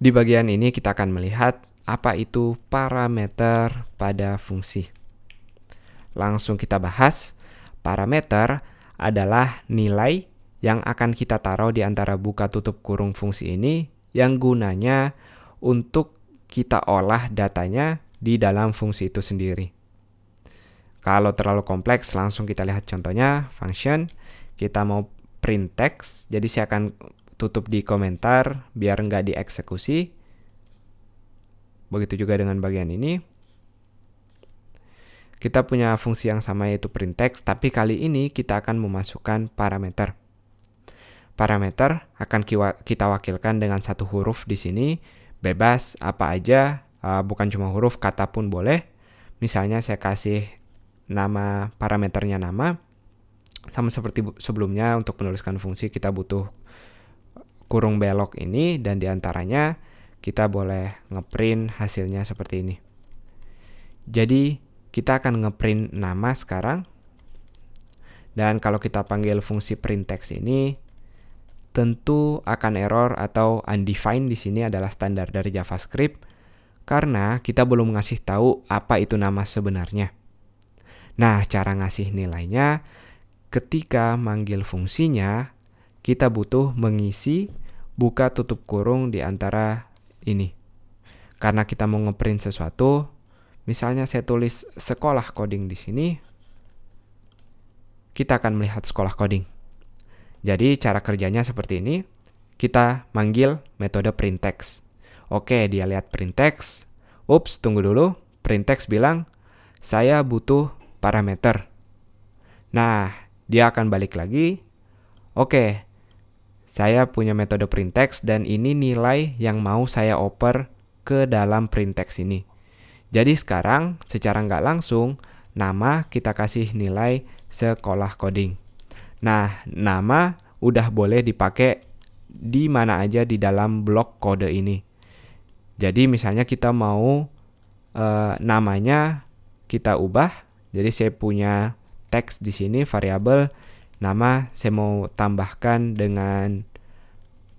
Di bagian ini kita akan melihat apa itu parameter pada fungsi. Langsung kita bahas. Parameter adalah nilai yang akan kita taruh di antara buka tutup kurung fungsi ini yang gunanya untuk kita olah datanya di dalam fungsi itu sendiri. Kalau terlalu kompleks, langsung kita lihat contohnya. Function, kita mau print text, jadi saya akan tutup di komentar biar nggak dieksekusi. Begitu juga dengan bagian ini. Kita punya fungsi yang sama yaitu print text, tapi kali ini kita akan memasukkan parameter. Parameter akan kita wakilkan dengan satu huruf di sini, bebas apa aja, bukan cuma huruf, kata pun boleh. Misalnya saya kasih nama parameternya nama. Sama seperti sebelumnya, untuk menuliskan fungsi kita butuh kurung belok ini, dan diantaranya kita boleh ngeprint hasilnya seperti ini. Jadi kita akan ngeprint nama sekarang. Dan kalau kita panggil fungsi print text ini, tentu akan error atau undefined. Di sini adalah standar dari JavaScript karena kita belum ngasih tahu apa itu nama sebenarnya. Nah, cara ngasih nilainya, ketika manggil fungsinya, kita butuh mengisi buka tutup kurung di antara ini. Karena kita mau ngeprint sesuatu, misalnya saya tulis sekolah coding di sini, kita akan melihat sekolah coding. Jadi cara kerjanya seperti ini. Kita manggil metode print text. Oke, dia lihat print text. Ups, tunggu dulu. Print text bilang, saya butuh parameter. Nah, dia akan balik lagi. Oke, saya punya metode print text dan ini nilai yang mau saya oper ke dalam print text ini. Jadi sekarang secara nggak langsung, nama kita kasih nilai sekolah coding. Nah, nama udah boleh dipakai di mana aja di dalam blok kode ini. Jadi misalnya kita mau namanya kita ubah. Jadi saya punya teks di sini, variabel nama saya mau tambahkan dengan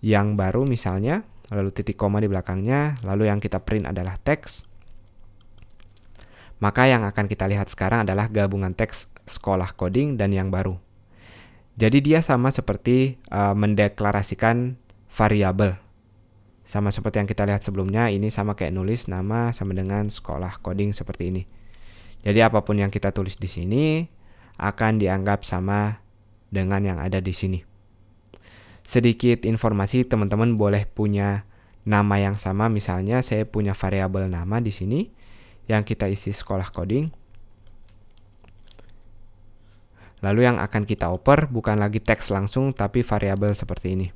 yang baru misalnya, lalu titik koma di belakangnya, lalu yang kita print adalah teks. Maka yang akan kita lihat sekarang adalah gabungan teks sekolah coding dan yang baru. Jadi dia sama seperti mendeklarasikan variabel. Sama seperti yang kita lihat sebelumnya, ini sama kayak nulis nama sama dengan sekolah coding seperti ini. Jadi apapun yang kita tulis di sini akan dianggap sama dengan yang ada di sini. Sedikit informasi, teman-teman boleh punya nama yang sama. Misalnya saya punya variabel nama di sini yang kita isi sekolah coding. Lalu yang akan kita oper bukan lagi teks langsung, tapi variabel seperti ini.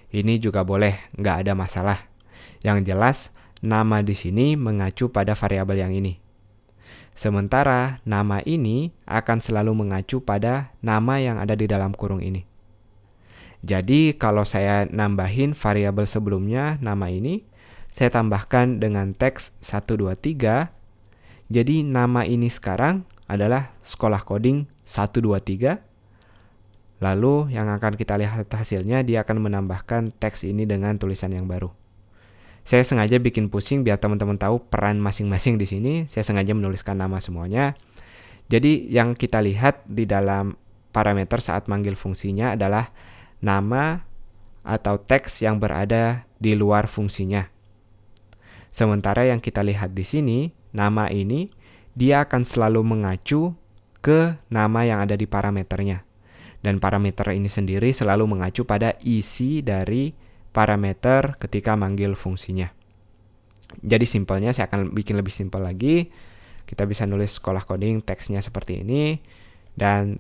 Ini juga boleh, nggak ada masalah. Yang jelas, nama di sini mengacu pada variabel yang ini. Sementara nama ini akan selalu mengacu pada nama yang ada di dalam kurung ini. Jadi kalau saya nambahin variabel sebelumnya, nama ini, saya tambahkan dengan teks 123. Jadi nama ini sekarang adalah sekolah coding 123. Lalu yang akan kita lihat hasilnya, dia akan menambahkan teks ini dengan tulisan yang baru. Saya sengaja bikin pusing biar teman-teman tahu peran masing-masing di sini. Saya sengaja menuliskan nama semuanya. Jadi yang kita lihat di dalam parameter saat manggil fungsinya adalah nama atau teks yang berada di luar fungsinya. Sementara yang kita lihat di sini, nama ini dia akan selalu mengacu ke nama yang ada di parameternya. Dan parameter ini sendiri selalu mengacu pada isi dari parameter ketika manggil fungsinya. Jadi simpelnya saya akan bikin lebih simpel lagi. Kita bisa nulis sekolah coding, teksnya seperti ini. Dan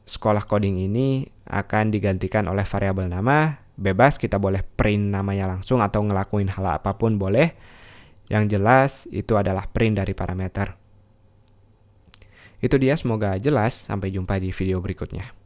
sekolah coding ini akan digantikan oleh variabel nama. Bebas, kita boleh print namanya langsung atau ngelakuin hal apapun boleh. Yang jelas itu adalah print dari parameter. Itu dia, semoga jelas. Sampai jumpa di video berikutnya.